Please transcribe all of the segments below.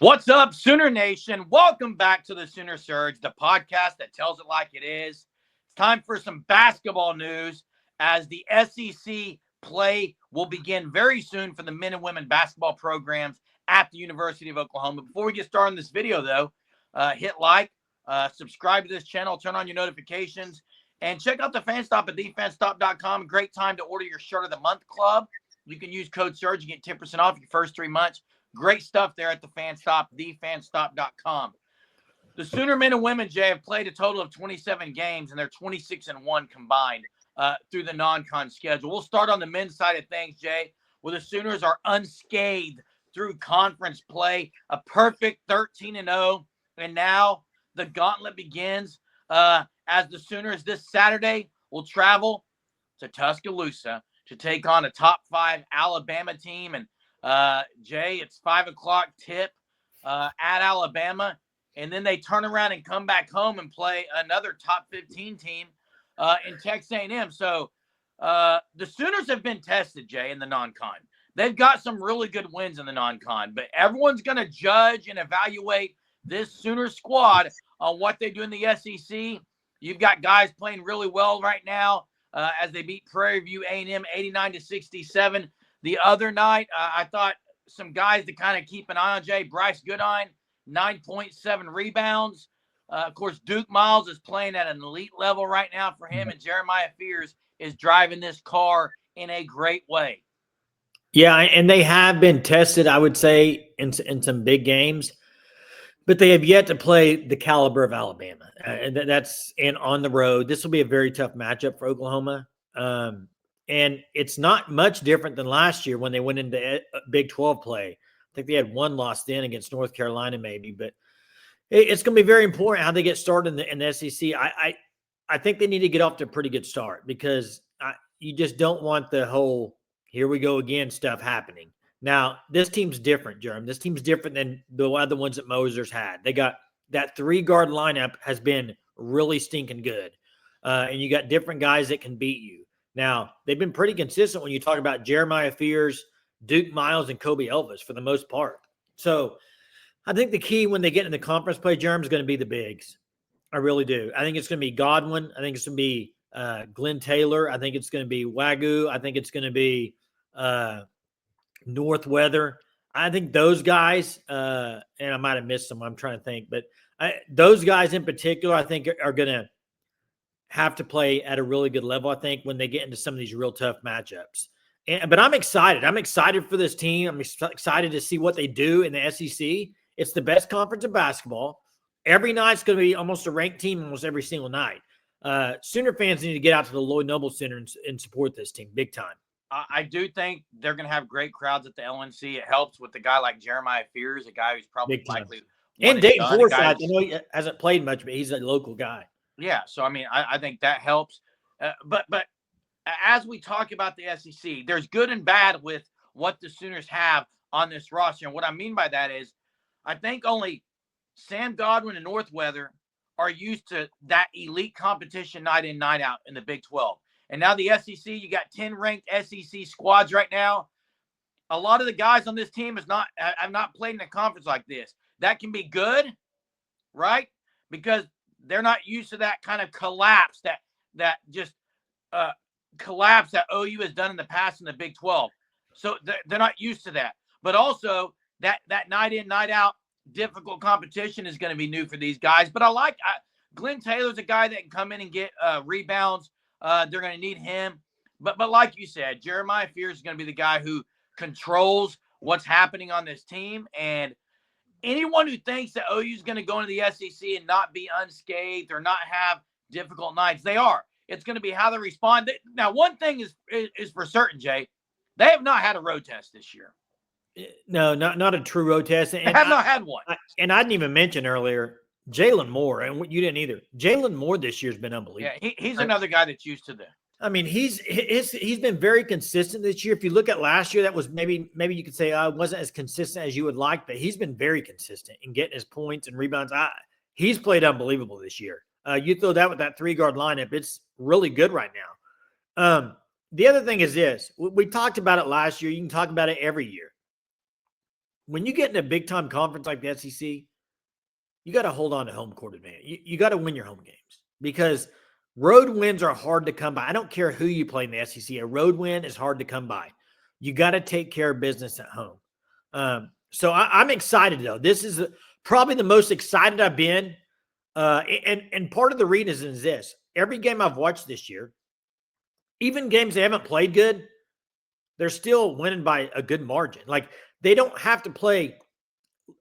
What's up, Sooner Nation? Welcome back to the Sooner Surge, the podcast that tells it like it is. It's time for some basketball news as the SEC play will begin very soon for the men and women basketball programs at the University of Oklahoma. Before we get started on this video, though, hit like, subscribe to this channel, turn on your notifications, and check out the fan stop at thefanstop.com. Great time to order your Shirt of the Month Club. You can use code SURGE. You get 10% off your first 3 months. Great stuff there at the fan stop, thefanstop.com. The Sooner men and women, Jay, have played a total of 27 games, and they're 26-1 combined through the non-con schedule. We'll start on the men's side of things, Jay, where the Sooners are unscathed through conference play, a perfect 13-0, and now the gauntlet begins as the Sooners this Saturday will travel to Tuscaloosa to take on a top 5 Alabama team. And Jay, it's 5 o'clock tip at Alabama, and then they turn around and come back home and play another top 15 team in Texas A&M. So the Sooners have been tested, Jay, in the non-con. They've got some really good wins in the non-con, but everyone's going to judge and evaluate this Sooner squad on what they do in the SEC. You've got guys playing really well right now as they beat Prairie View A&M 89-67. The other night, I thought some guys to kind of keep an eye on, Jay. Bryce Goodine, 9.7 rebounds. Of course, Duke Miles is playing at an elite level right now for him, and Jeremiah Fears is driving this car in a great way. Yeah, and they have been tested, I would say, in some big games, but they have yet to play the caliber of Alabama. That's on the road. This will be a very tough matchup for Oklahoma. And it's not much different than last year when they went into Big 12 play. I think they had one loss then against North Carolina maybe, but it's going to be very important how they get started in the SEC. I think they need to get off to a pretty good start because you just don't want the whole here we go again stuff happening. Now, this team's different, Jeremy. This team's different than the other ones that Moser's had. They got that 3-guard lineup has been really stinking good. And you got different guys that can beat you. Now, they've been pretty consistent when you talk about Jeremiah Fears, Duke Miles, and Kobe Elvis for the most part. So I think the key when they get in the conference play, Jeremy, is going to be the bigs. I really do. I think it's going to be Godwin. I think it's going to be Glenn Taylor. I think it's going to be Wagyu. I think it's going to be Northweather. I think those guys, and I might have missed some. I'm trying to think. But those guys in particular, I think, are going to have to play at a really good level, I think, when they get into some of these real tough matchups. But I'm excited. I'm excited for this team. I'm excited to see what they do in the SEC. It's the best conference of basketball. Every night's going to be almost a ranked team almost every single night. Sooner fans need to get out to the Lloyd Noble Center and support this team big time. I do think they're going to have great crowds at the LNC. It helps with a guy like Jeremiah Fears, a guy who's probably likely. And Dayton Forsythe, he hasn't played much, but he's a local guy. Yeah, so I mean, I think that helps. But as we talk about the SEC, there's good and bad with what the Sooners have on this roster. And what I mean by that is I think only Sam Godwin and Northweather are used to that elite competition night in, night out in the Big 12. And now the SEC, you got 10 ranked SEC squads right now. A lot of the guys on this team have not played in a conference like this. That can be good, right? Because they're not used to that kind of collapse, that collapse that OU has done in the past in the Big 12. So they're not used to that. But also that night in, night out difficult competition is going to be new for these guys. But Glenn Taylor's a guy that can come in and get rebounds. They're going to need him. But like you said, Jeremiah Fears is going to be the guy who controls what's happening on this team. And anyone who thinks that OU is going to go into the SEC and not be unscathed or not have difficult nights, they are. It's going to be how they respond. Now, one thing is for certain, Jay. They have not had a road test this year. No, not a true road test. And they have not had one. I didn't even mention earlier Jalen Moore, and you didn't either. Jalen Moore this year has been unbelievable. Yeah, he's another guy that's used to that. I mean, he's been very consistent this year. If you look at last year, that was maybe you could say wasn't as consistent as you would like, but he's been very consistent in getting his points and rebounds. He's played unbelievable this year. You throw that with that 3-guard lineup, it's really good right now. The other thing is this. We talked about it last year. You can talk about it every year. when you get in a big time conference like the SEC, you got to hold on to home court advantage. You got to win your home games because road wins are hard to come by. I don't care who you play in the SEC. A road win is hard to come by. You got to take care of business at home. So I'm excited, though. This is probably the most excited I've been. And part of the reason is this. Every game I've watched this year, even games they haven't played good, they're still winning by a good margin. Like, they don't have to play –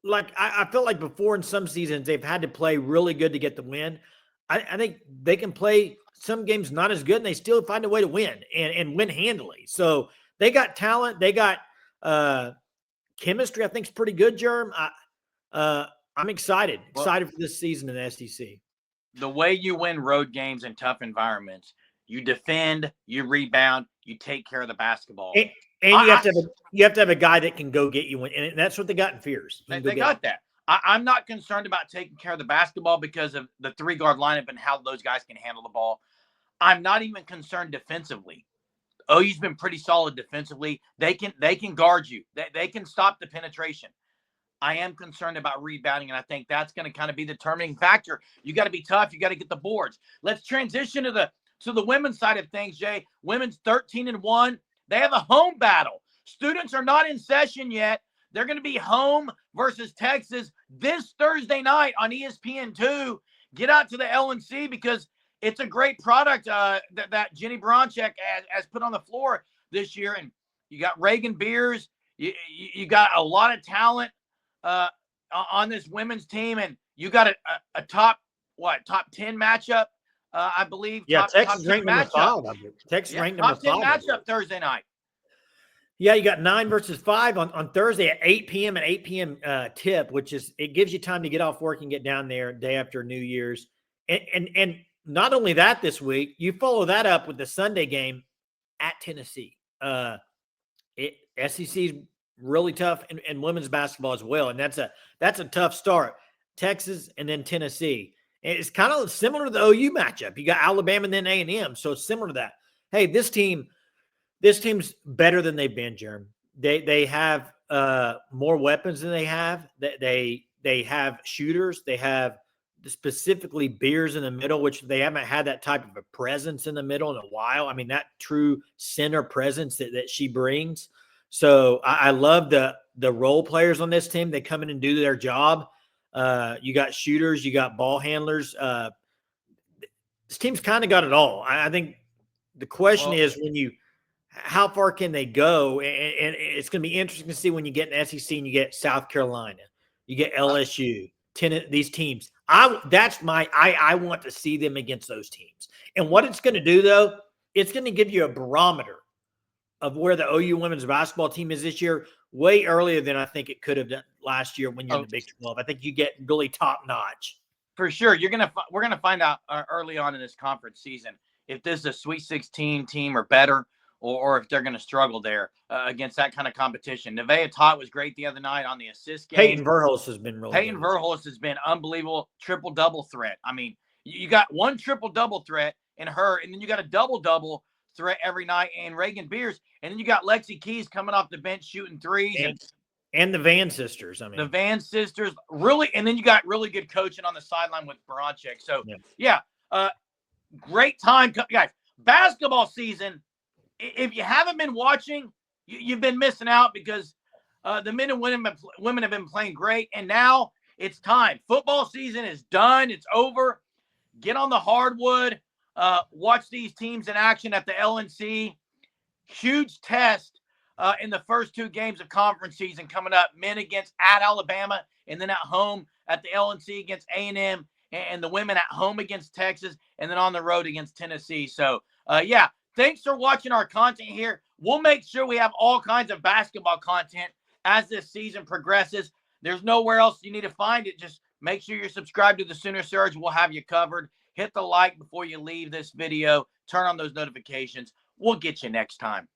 like I felt like before in some seasons they've had to play really good to get the win. I think they can play some games not as good and they still find a way to win and win handily. So they got talent. They got chemistry. I think is pretty good, Jerm. I'm excited for this season in the SEC. The way you win road games in tough environments, you defend, you rebound, you take care of the basketball. And you have to have a guy that can go get you one, and that's what they got in Fears. They got that. I'm not concerned about taking care of the basketball because of the 3-guard lineup and how those guys can handle the ball. I'm not even concerned defensively. OU's been pretty solid defensively. They can guard you. They can stop the penetration. I am concerned about rebounding, and I think that's going to kind of be the determining factor. You got to be tough. You got to get the boards. Let's transition to the women's side of things, Jay. Women's 13-1. They have a home battle. Students are not in session yet. They're going to be home versus Texas this Thursday night on ESPN2. Get out to the LNC because it's a great product that Jenny Bronchek has put on the floor this year. And you got Reagan Beers. You got a lot of talent on this women's team. And you got a top 10 matchup. I believe. Yeah, Texas ranked number 5. Texas ranked number 5. Top 10 matchup Thursday night. Yeah, you got 9 versus 5 on Thursday at 8 p.m. and 8 p.m. Tip, which is it gives you time to get off work and get down there day after New Year's. And not only that, this week you follow that up with the Sunday game at Tennessee. SEC is really tough and women's basketball as well, and that's a tough start. Texas and then Tennessee. It's kind of similar to the OU matchup. You got Alabama and then A&M, so it's similar to that. Hey, this team's better than they've been, Jerm. They have more weapons than they have. They have shooters. They have specifically Beers in the middle, which they haven't had that type of a presence in the middle in a while. I mean, that true center presence that she brings. So I love the role players on this team. They come in and do their job. You got shooters, you got ball handlers. This team's kind of got it all. I think the question is how far can they go? And it's going to be interesting to see when you get an SEC and you get South Carolina, you get LSU, these teams. I want to see them against those teams. And what it's going to do, though, it's going to give you a barometer of where the OU women's basketball team is this year, way earlier than I think it could have done last year when you're in the Big 12. I think you get really top notch. For sure. We're going to find out early on in this conference season if this is a Sweet 16 team or better, or if they're going to struggle there against that kind of competition. Nevaeh Tot was great the other night on the assist game. Peyton Verhulst has been really Peyton Verhulst has been unbelievable. Triple-double threat. I mean, you got one triple-double threat in her, and then you got a double-double threat every night in Reagan Beers, and then you got Lexi Keys coming off the bench shooting threes. And the Van sisters. I mean, the Van sisters, really, and then you got really good coaching on the sideline with Bronchek. So, great time. Guys, basketball season, if you haven't been watching, you've been missing out because the men and women have been playing great, and now it's time. Football season is done. It's over. Get on the hardwood. Watch these teams in action at the LNC. Huge test in the first 2 games of conference season coming up. Men against at Alabama, and then at home at the LNC against A&M, and the women at home against Texas, and then on the road against Tennessee. So, thanks for watching our content here. We'll make sure we have all kinds of basketball content as this season progresses. There's nowhere else you need to find it. Just make sure you're subscribed to the Sooner Surge. We'll have you covered. Hit the like before you leave this video. Turn on those notifications. We'll get you next time.